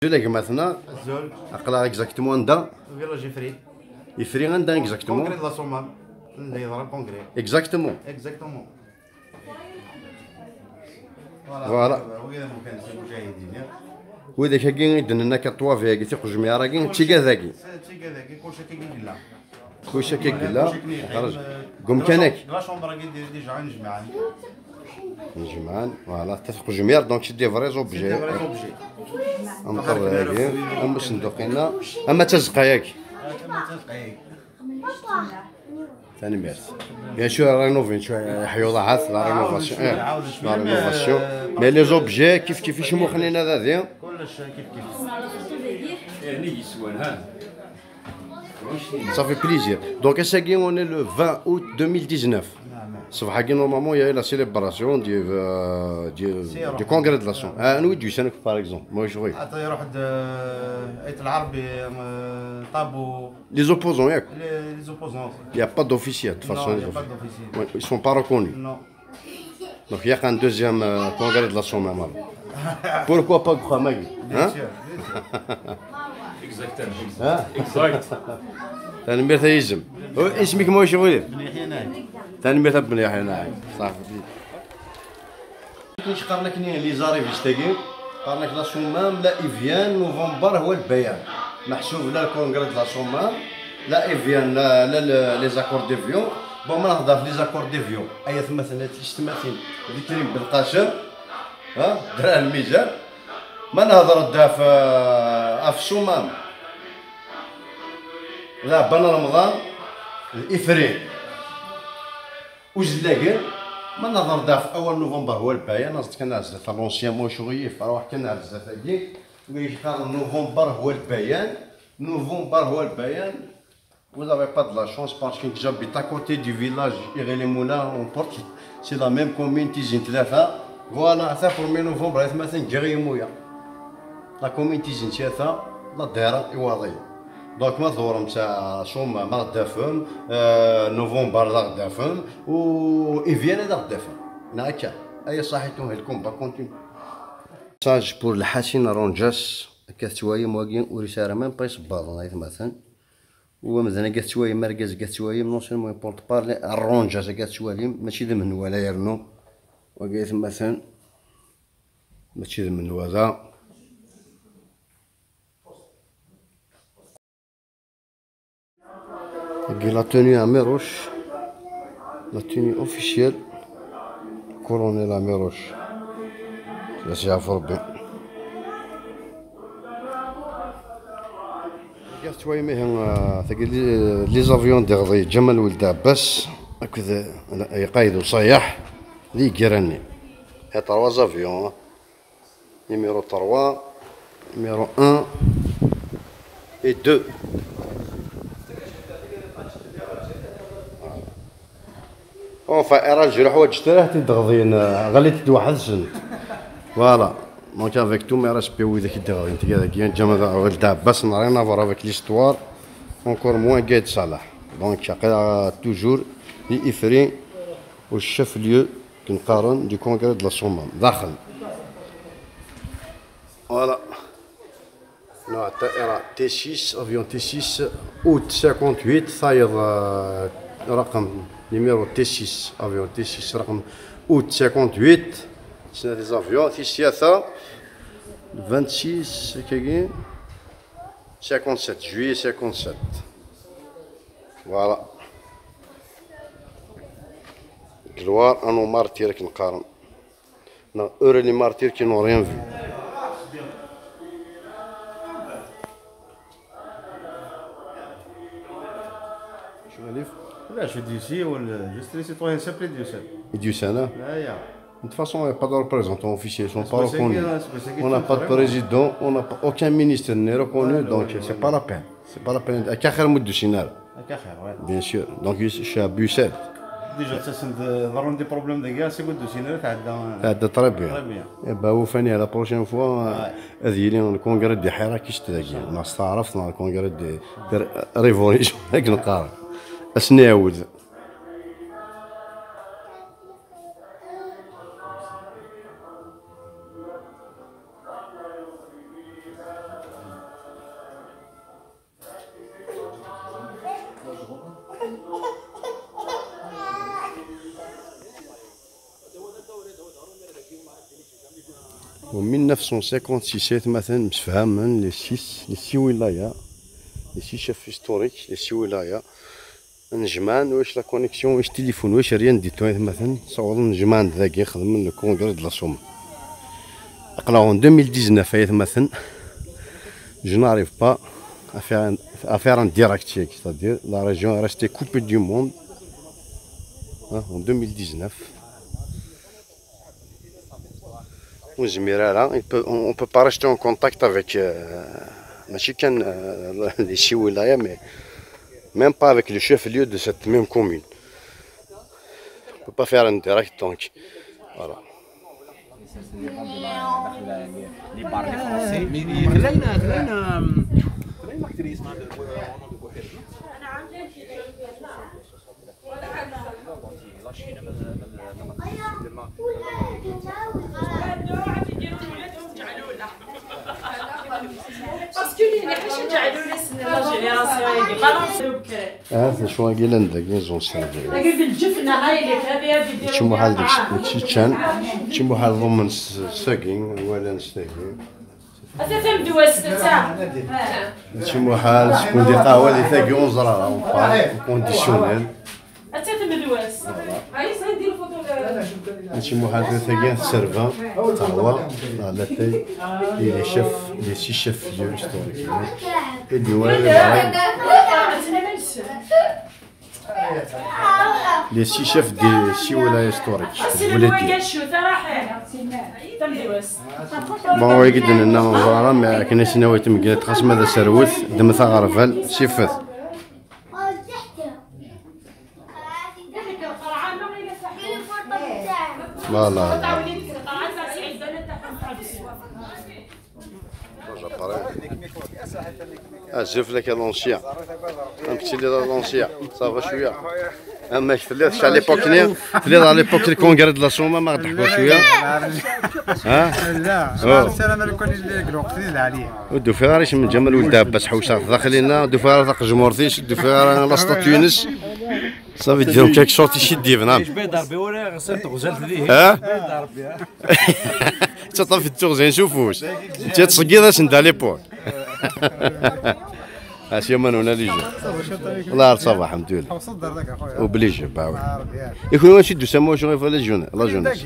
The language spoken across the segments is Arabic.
Là maintenant, Zol, أقرأ exactement ده village Ifri. يفري عندنا exactement Congrès de la Somme. اللي يضرب الكونغري. exactement. Exactement. Voilà. وإذا ممكن المشاهدين. وإذا كاين عندنا هنا كطوا فيها كي تخرج من راكين تيكا ذاكي تيكا ذاك كلشي كيقول لا. كلشي كيقلا خرج قوم كانك لا شومبر ديجا نجمعان. نجمان فوالا تخرج مير دونك شدي فري زوبجي دي فري زوبجي. نقر هاكي أما صندوقنا أما تزقا ياك كما تلقاي. ثاني ميرسي بيان سور رينوفين شويه حيوضه عاث لا رينوفاسيون لا رينوفاسيون مي لي زوبجي كيف يشمو خلينا هذا كلش كيف كيف. يعني يسوان ها Ça fait plaisir. Donc, à Sagui, on est le 20 août 2019. صباح كي نورمالمون يا لا سيليبراسيون دي كونغري دو لاسون انا ويدو سنك باغ اكزومبل مو شوي حتى يروح ايت العربي طابو لي زوبوزون ياك لي زوبوزون. يا با دوفيسيال دو فاسون ils sont pas reconnus. نو Donc il y a un deuxième congrès de la Somme même. Pourquoi pas Khamagi بيان سور. اكزاكت ثاني مير ثيزم اسمك مو شغل بن يحيى نايم. ثاني مير بن يحيى ناعم صافي كاينش قال لك لي زاريفيس تاكي قال لك لا سومام لا ايفيان نوفمبر هو البيان محسوب لا الكونغري دو لا سومام لا ايفيان لا لي زاكور ديفيون بون ما نهضر في لي زاكور ديفيون اي مثلا تماثيل ذكرين بالقاسم ها درا الميزان ما نهضر دا في سومام لا بن رمضان الافريق وزلاقر ما نظر دا في اول نوفمبر هو البايان ناس كان عزة لونسيان مو شغيف روح كان عزة ثاني ويختار نوفمبر هو البايان نوفمبر هو البايان vous n'avez pas de la chance parce que j'habite à côté du village Irene Moulin en Porte c'est la même commune تيجي ثلاثة فوالا حتى في 1 نوفمبر مثلا جريمويا لا كومين تيجي ثلاثة لا دايرة إيواضية دونك ما ظهور نتاع شوما ما غدافن نوفمبر لا غدافن و ايفيان لا غدافن هكا اي صحيتو لكم با كونتيني ميساج بور الحسين رونجاس كاتوايا مواقين ورسالة ميم با يصبرنا هاي مثلا هو مثلا كاتوايا مركز كاتوايا نون سيلمون بورت بارلي الرونجاس كاتوايا ماشي ذا من ولا يرنو وقيت مثلا ماشي ذا من هذا la tenue à Méroche, la tenue officielle, colonel à Méroche. C'est à Forbin. Regarde, tu vois, les avions de Jamal Ould Abbas, هكذا يقايدوا صياح لي جيراني. هي 3 avions. Numéro 3, numéro 1 et 2. Enfin, je vais vous dire que je واحد سنت فوالا دونك افيك تو مي ريسبي ذاك الدغري انت كذا كي جا ولد عباس نارين افور افيك ليستوار اونكور موان قايد صلاح دونك توجور لي افري والشيف ليو كنقارن دي كونغري دو لا سومام داخل فوالا نوع الطائرة تي 6 افيون تي 6 اوت 58 صايد رقم numéro T6 avion T6 رقم août 58 c'est des avions ثلاثة 26 كاين 57 juillet 57 voilà gloire à nos martyrs qui نقارن non heureux les martyrs qui n'ont rien vu لا شو ديسي ولا جست لي سيتويان سابلي ديوسان. Diocène. لا يا. De toute façon, il n'y a pas de représentant officiel, ils ne sont pas reconnus. On n'a pas de président, on n'a aucun ministre n'est reconnu, donc c'est pas la peine. C'est pas la peine. À Kakhar Moudouchinal. هكا خير واه. Bien sûr. Donc je suis à Bruxelles. ديجا تسند ضروري دي بروبليم ديال سي قد سينار تعدى. هذا très bien. با هو فاني على بروشين فوا هذه لي الكونغري دي حراكش تلاقي ناس تعرفنا الكونغري دي ريفوليسيون هاك نقارن اسناود و 1956 مثلا متفاهمين لي 6 ولاية، لي 6 شيف هيستوريك، لي 6 ولاية نجمان واش لا كونيكسيون واش تليفون واش ريان ديتو مثلا صور نجمان ذاكي خدم لو كونغري دو لا سوم اقلاو 2019 مثلا je n'arrive pas à faire un direct check, c'est-à-dire la région est restée coupée du monde en 2019. On ne peut pas rester en contact avec les 6 wilayas, mais même pas avec le chef-lieu de cette même commune. On ne peut pas faire un direct, donc voilà. هذا شو قال عندك يزون سيرفي الجفنه هاي اللي هذه تشمو حال داك تشان تشمو حال ضمن ساكين ولا نستاكين اساسا مدوس تاع تشمو حال شكون دي قهوه اللي ثاقي ونزرع كونديسيونيل اساسا مدوس هاي ندير فوتو تشمو حال ثاقي السيرفان قهوه لا تاي لي شيف لي 6 شيف ديال هيستوريك اللي هو لي 6 شيف دي 6 ولاية هيستوريك ولادي بون هو يقد لنا منظره ما كناش ناوي تمكن تقسم هذا سروث دمثا غرفال شفت لا لا زف لك لونسيا un petit لي لونسيا صافا شويه اما فليت على ليبوك فليت على ليبوك الكونغري د لا سوما ما ضحكوا شويه ها لا السلام عليكم اللي قلوقتي عليه ودوفيرا من جمال ولد عباس حوشات داخلين دوفيرا ذاك جمهورتيش دوفيرا لاصطا تونس صافي ديرهم كاك شوط يشد يفنام ضربي ولا غسلت غزلت ذي ها تطفي التغزين شوفوش انت تصقيض انت ليبوك هاشي من هنا اللي جا الله صباح الحمد لله وبليجي باوي يكون واش يدو سموه شنو في لا جونس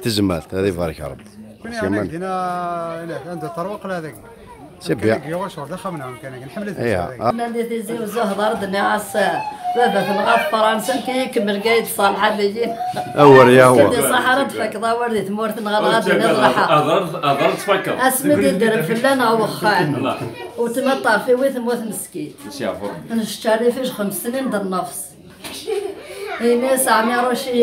تزمات هذه يبارك يا رب كنا عندنا عنده طروق لا هذاك سبيع انا اللي تيزي وزهر الناس بابا نغاف فرنسا كيكمل قايد صالحه اللي يجي اور يا هو دي صحراء تفكضا وردي تمورت غادي نضرحها اضرت تفكر اسمي دير فلانه وخان وتمطر في ويث موت مسكين نشتري فيش 5 سنين در نفس ناس عمي روشي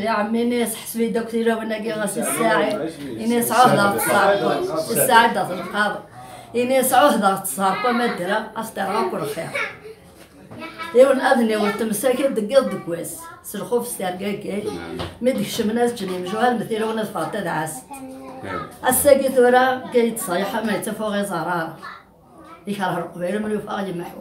يا عمي ناس حسبي دكتوره وناقي غاسي الساعي ناس عهده تصاب الساعه دات القاضي ناس عهده تصاب ما ديرها استرا كل خير يون اذني والتمساك دقيق دكواس سلخوف ستاركاكي مدك شمناس جني مجوال مثيل وانا فاطه دعس الساقي ثورا كايت صايحه ما يتفوق غير زرار يكره القبيله من يفاق يمحو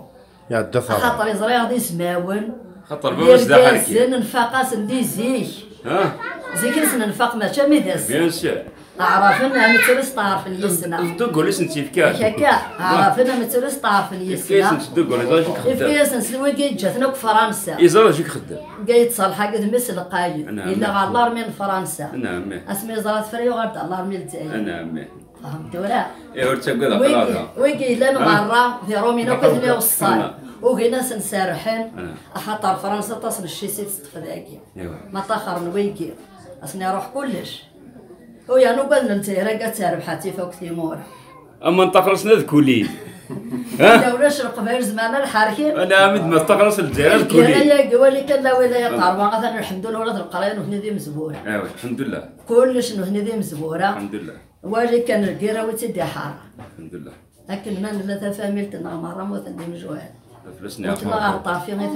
يا الدفع خاطر يزري غادي يسماون خاطر بواش دا حركي زين نفاقاس ندي زيك ها زيك نفاق ما شامي داس بيان سور عرفنا مترس طارف اليسنا تقول ليش انت فكاك هكا عرفنا مترس طارف اليسنا كيف تقول لي جاك خدام كيف نسوي جاتنا فرنسا يزرا جيك خدام قايت صالحه قد مثل قايد الا غالار من فرنسا نعم اسمي زرات فري وغرد الله من الجزائر نعم فهمت ولا اي ورتقول ويجي لنا مره في رومينا كثني وصال وهنا سنسارحين خاطر فرنسا تصل الشي سيت فداكي ما تاخر نويكي اصني اروح كلش ويا نو قلنا نتيرا قتارب حاتي فوق ثيمور اما انتقرصنا ذكولي ها ولاش القبائل زمان الحاركين انا مد ما استقرص الجيران كولي كولي يا قولي كان لا ولا طارما مثلا الحمد لله ولاد القرايه وهنا ذي مزبوره ايوا الحمد لله كلش وهنا ذي مزبوره الحمد لله واجي كان القيره وتدي حاره الحمد لله لكن ما لا تفاملت مره موت ندي مجوال فلسني وتلا غرطافي غير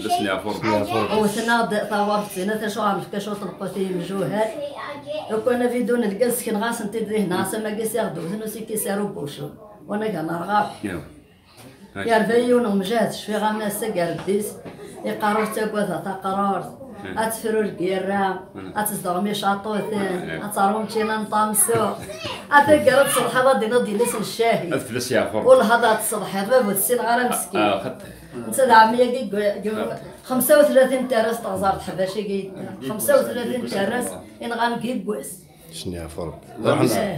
فلسني عفور وثنا طورت زينة شو عم فكا شو تنقصي مجوهات وكنا في دون القز كن غاس انت دريه ناس ما قيس ياخذوا زنو سي كيسارو بوشو وانا كان رغاب يا رفيون ومجاتش في غانا سكر ديس يقرر تاكوثا تقرار اتفرو الكيرا اتزدغمي شاطوثين اتروم تينا نطامسو اتقرا تصلح هذا دينا ديالس الشاهي الفلس يا فور والهضا تصلح هذا بوتسين غير مسكين انت عمية 35 تراس تغزار حباشي كي 35 تراس ان غنكيب بوس شنو يا فرب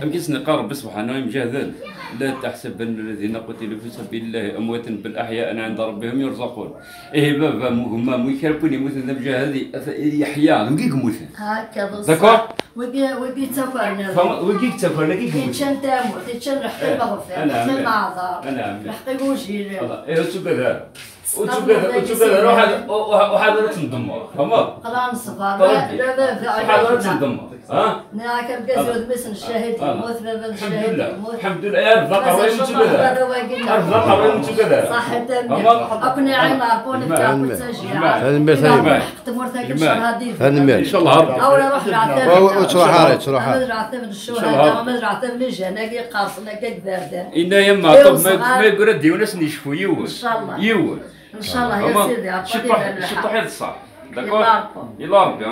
يمكن نقارب سبحانه مجاهدا لا تحسبن الذين قتلوا في سبيل الله امواتا بل احياء عند ربهم يرزقون. ايه بابا هما ميكربون يموتون مجاهدي يحيى نقيق موتن هكذا داكور وكي تفرنا وكيك تفرنا كيك كي تشان تاموت تشان رحقي بغفر تشان نعذر رحقي وجيري ايه وتبدا وتبدا واحد تندمر فهمت خلاص صفار لا في واحد تندمر ها ناك القزود بس الشاهد يموت بابا الشاهد يموت الحمد لله يا الذكر وين تبدا الذكر وين تبدا صح تمام اكون عين عرفوني بتاع التشجيع هذا المثال تمرتك الشهر هذه هذا المال ان شاء الله هرب او نروح العتاب وتروح هاري تروح هذا العتاب الشهداء ما العتاب اللي جانا كي قاصنا كي باردان إنا يما طب ما يقول ردي وناس نشفوا يول ان شاء الله يول ان شاء الله يا سيدي عطيني شطح الصح داكور يلا ربي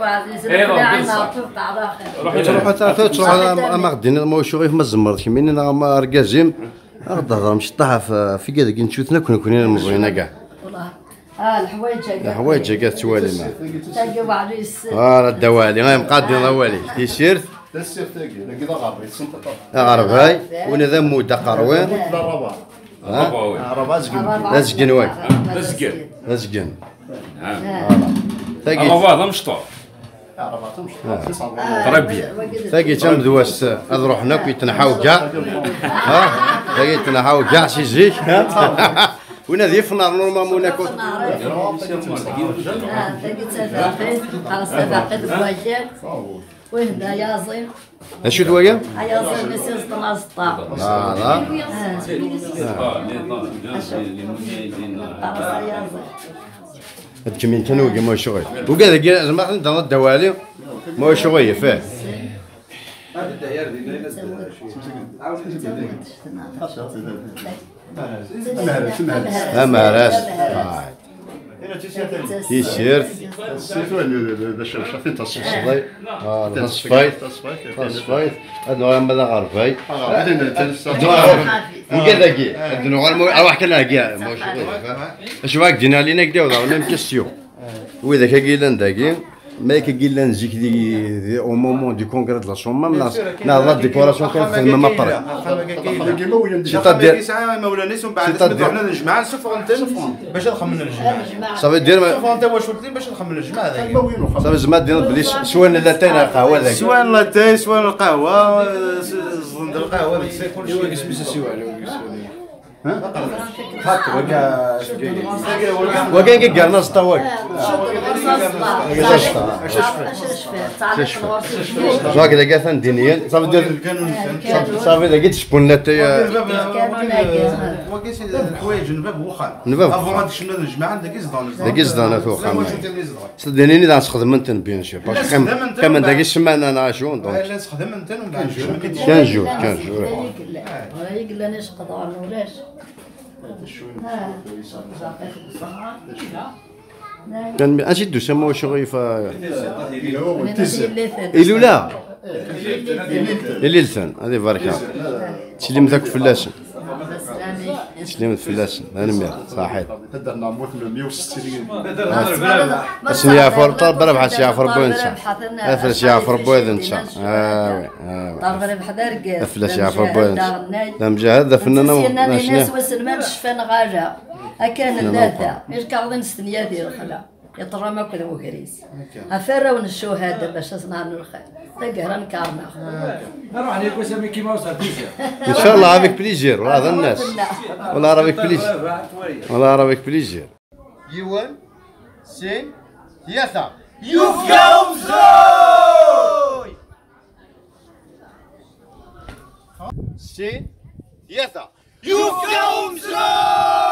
عزيز تروح ما غدينا ما شو غير ما زمرت كمين ما ركازيم غدا هضر مشطحه في كذا كي نشوفنا كنا مبغينا كاع والله الحوايج الحوايج توالي ما تلقى وعريس الدوالي غير مقادين دوالي تيشيرت السير تاكي كذا غربي سنتطر غرباي ونذا مودا قروين لازقن واك لازقن تاقي هذا مشطوح تربيه تاقي تم دواس هذ روحنا كي تنحاو كاع تاقي تنحاو كاع شي زيك وين هذه فنار نورمالمون ناكل تاقي تفاقد خلاص تفاقد بواجب وهنا يازين اشو دوايا؟ يازين مسيس طناسطا لا هاد كمين كانوا ما شغل وكذا كي زعما ندير الدوالي ما شغل فيه مهراس تيشيرت تصفيت تصفيت هذا ماذا غرفاي وكذا كي اروح كنا كاع اش واك دينا لينا كدا ولا كيستيون واذا كاين داكي ما كاين نجيك دي او مومون دي كونغري دو لا شومام لا ديكوراسيون كانت في ما طريق سيتادير ساعه مولانيس ومن بعد حنا الجماعه نشوفوا انت باش نخمن الجماعه صافي دير شوفوا انت واش قلت لي باش نخمن الجماعه هذاك صافي زعما دير بلي سواء لاتاي القهوه ذاك سواء لاتاي سواء القهوه زند القهوه ديك الساعه كلشي سميتو سواء هاك وكاين كي قالنا سطاوك جاك اذا كان دينيا صافي اذا قلت شكون لا وكاين الحوايج نباب وخا نباب افون هاد شنو الجماعه داك يزدان داك يزدان وخا صدقني اذا نستخدم انت بيان سور باش كمان داك السمانه انا شو لا نستخدم انت ومن بعد كان جو يقول لنا ايش قضاء ولاش كان اجي دوسا ما شغل إلولا الليلتان هذه بركة تسلم ذاك فلاسن تسلم فلاسن انا مير صحيح هدرنا موت 160 اسمي يعفر طلب ربح يعفر بوينت افلس يعفر بوينت طلب ربح دارك افلس يعفر بوينت لا مجاهد فننا الناس وسلمان شفان غاجا كان اللاذا ايش كاغدين ستنيا ديال الخلا يطرى ما كذا وكريس افرون الشهداء باش نصنع الخير تقهر نكارنا نروح عليك وسامي كيما وصل ان شاء الله افيك بليزير وهذا الناس والله راه بك بليزير والله راه بك بليزير يوان سين ثلاثة يوفيا وزوي سين ثلاثة يوفيا وزوي